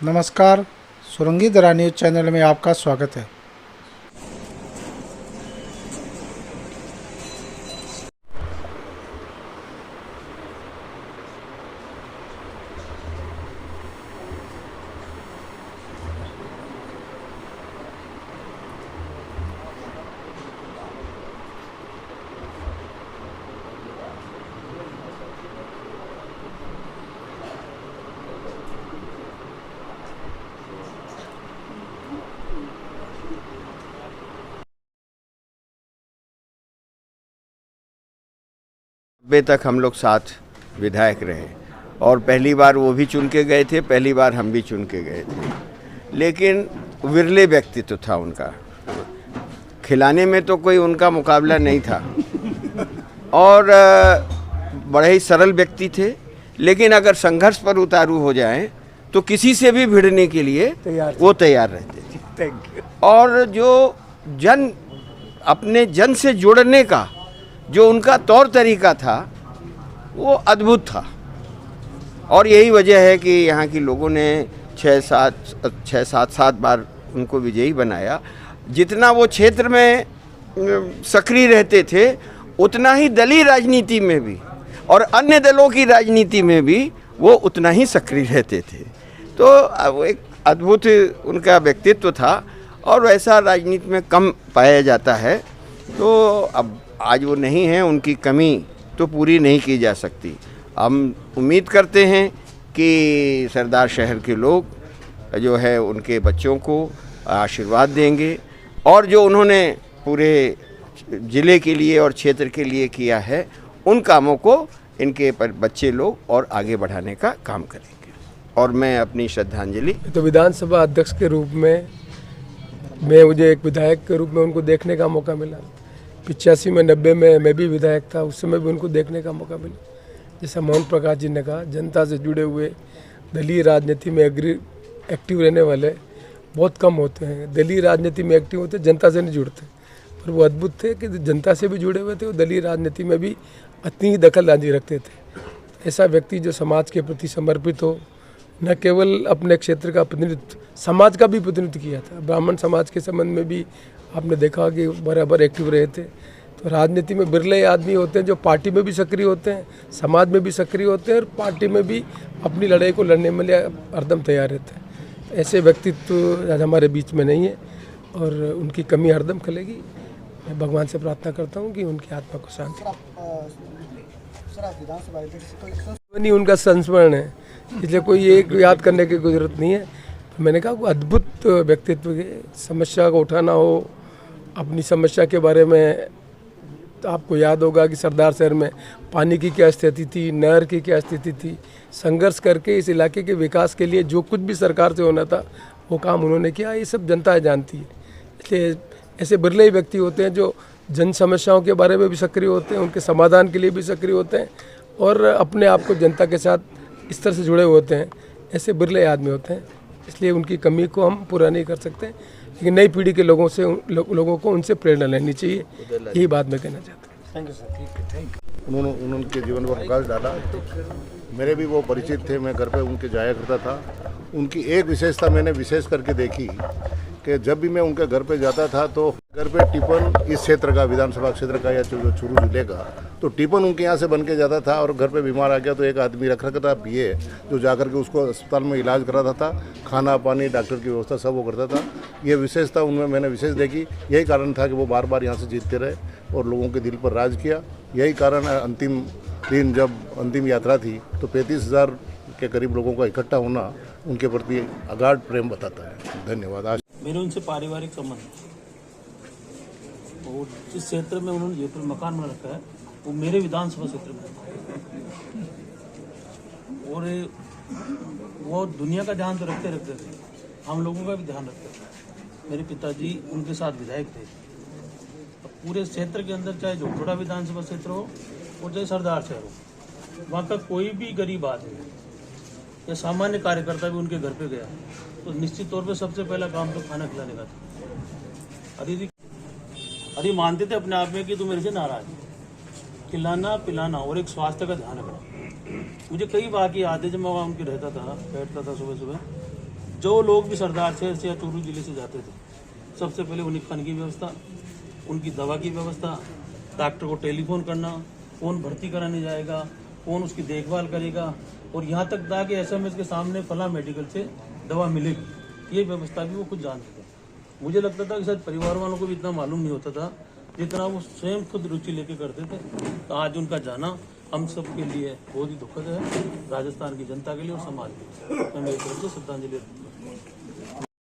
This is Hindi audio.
नमस्कार, सुरंगी दरा न्यूज़ चैनल में आपका स्वागत है। नब्बे तक हम लोग साथ विधायक रहे और पहली बार वो भी चुन के गए थे, पहली बार हम भी चुन के गए थे। लेकिन विरले व्यक्तित्व था उनका, खिलाने में तो कोई उनका मुकाबला नहीं था और बड़े ही सरल व्यक्ति थे। लेकिन अगर संघर्ष पर उतारू हो जाएं तो किसी से भी भिड़ने के लिए वो तैयार रहते थे। और जो अपने जन से जुड़ने का जो उनका तौर तरीका था वो अद्भुत था। और यही वजह है कि यहाँ के लोगों ने 6-7 बार उनको विजयी बनाया। जितना वो क्षेत्र में सक्रिय रहते थे उतना ही दलीय राजनीति में भी और अन्य दलों की राजनीति में भी वो उतना ही सक्रिय रहते थे। तो वो एक अद्भुत उनका व्यक्तित्व था और वैसा राजनीति में कम पाया जाता है। तो अब आज वो नहीं हैं, उनकी कमी तो पूरी नहीं की जा सकती। हम उम्मीद करते हैं कि सरदार शहर के लोग जो है उनके बच्चों को आशीर्वाद देंगे और जो उन्होंने पूरे ज़िले के लिए और क्षेत्र के लिए किया है उन कामों को इनके बच्चे लोग और आगे बढ़ाने का काम करेंगे। और मैं अपनी श्रद्धांजलि तो विधानसभा अध्यक्ष के रूप में मुझे एक विधायक के रूप में उनको देखने का मौका मिला। 85 में 90 में मैं भी विधायक था, उस समय भी उनको देखने का मौका मिला। जैसा मोहन प्रकाश जी ने कहा, जनता से जुड़े हुए दलीय राजनीति में एक्टिव रहने वाले बहुत कम होते हैं। दलीय राजनीति में एक्टिव होते, जनता से नहीं जुड़ते। पर वो अद्भुत थे कि जनता से भी जुड़े हुए थे, वो दलीय राजनीति में भी इतनी दखलंदाजी रखते थे। ऐसा व्यक्ति जो समाज के प्रति समर्पित हो, न केवल अपने क्षेत्र का प्रतिनिधित्व, समाज का भी प्रतिनिधित्व किया था। ब्राह्मण समाज के संबंध में भी आपने देखा कि बराबर एक्टिव रहे थे। तो राजनीति में बिरले आदमी होते हैं जो पार्टी में भी सक्रिय होते हैं, समाज में भी सक्रिय होते हैं और पार्टी में भी अपनी लड़ाई को लड़ने में हरदम तैयार रहते हैं। ऐसे व्यक्तित्व आज हमारे बीच में नहीं है और उनकी कमी हरदम खलेगी। मैं भगवान से प्रार्थना करता हूँ कि उनकी आत्मा को शांति। नहीं, उनका संस्मरण है, इसलिए कोई एक याद करने की जरूरत नहीं है। मैंने कहा वो अद्भुत व्यक्तित्व के, समस्या को उठाना हो, अपनी समस्या के बारे में तो आपको याद होगा कि सरदार शहर में पानी की क्या स्थिति थी, नहर की क्या स्थिति थी। संघर्ष करके इस इलाके के विकास के लिए जो कुछ भी सरकार से होना था वो काम उन्होंने किया। ये सब जनता जानती है। इसलिए ऐसे बिरले ही व्यक्ति होते हैं जो जन समस्याओं के बारे में भी सक्रिय होते हैं, उनके समाधान के लिए भी सक्रिय होते हैं और अपने आप को जनता के साथ इस तरह से जुड़े हुए होते हैं। ऐसे बिरले आदमी होते हैं, इसलिए उनकी कमी को हम पूरा नहीं कर सकते। लेकिन नई पीढ़ी के लोगों को उनसे प्रेरणा लेनी चाहिए, यही बात मैं कहना चाहता हूँ। Thank you sir. उन्होंने उनके जीवन पर प्रकाश डाला। मेरे भी वो परिचित थे, मैं घर पे उनके जाया करता था। उनकी एक विशेषता मैंने विशेष करके देखी कि जब भी मैं उनके घर पे जाता था तो घर पे टिफिन इस क्षेत्र का, विधानसभा क्षेत्र का या चूरू जिले का, तो टिफिन उनके यहाँ से बन के जाता था। और घर पे बीमार आ गया तो एक आदमी रखा था पीए, जो जाकर के उसको अस्पताल में इलाज कराता था, खाना पानी डॉक्टर की व्यवस्था सब वो करता था। ये विशेषता उनमें मैंने विशेष देखी। यही कारण था कि वो बार बार यहाँ से जीतते रहे और लोगों के दिल पर राज किया। यही कारण है अंतिम दिन जब अंतिम यात्रा थी तो 35,000 के करीब लोगों का इकट्ठा होना उनके प्रति अगाध प्रेम बताता है। धन्यवाद। मेरे उनसे पारिवारिक संबंध और जिस क्षेत्र में उन्होंने जो मकान बना रखा है वो मेरे विधानसभा क्षेत्र में और वो दुनिया का ध्यान तो रखते थे, हम लोगों का भी ध्यान रखते थे। मेरे पिताजी उनके साथ विधायक थे। तो पूरे क्षेत्र के अंदर चाहे झोटड़ा विधानसभा क्षेत्र हो और चाहे सरदार शहर हो, वहाँ का कोई भी गरीब आदमी या सामान्य कार्यकर्ता भी उनके घर पे गया तो निश्चित तौर पे सबसे पहला काम तो खाना खिलाने का था। अरे मानते थे अपने आप में कि तू मेरे से नाराज है, खिलाना पिलाना और एक स्वास्थ्य का ध्यान रखना। मुझे कई बार की याद है जब मैं वहाँ उनके रहता था, बैठता था सुबह सुबह, जो लोग भी सरदार शहर से या चूरू जिले से जाते थे, सबसे पहले उन्हें खाने की व्यवस्था, उनकी दवा की व्यवस्था, डॉक्टर को टेलीफोन करना, कौन भर्ती कराने जाएगा, कौन उसकी देखभाल करेगा, और यहाँ तक था कि SMS के सामने फला मेडिकल से दवा मिलेगी, ये व्यवस्था भी वो खुद जानते थे। मुझे लगता था कि शायद परिवार वालों को भी इतना मालूम नहीं होता था जितना वो स्वयं खुद रुचि लेके करते थे। तो आज उनका जाना हम सब के लिए बहुत ही दुखद है, राजस्थान की जनता के लिए और समाज के लिए। मैं मेरी तरफ से श्रद्धांजलि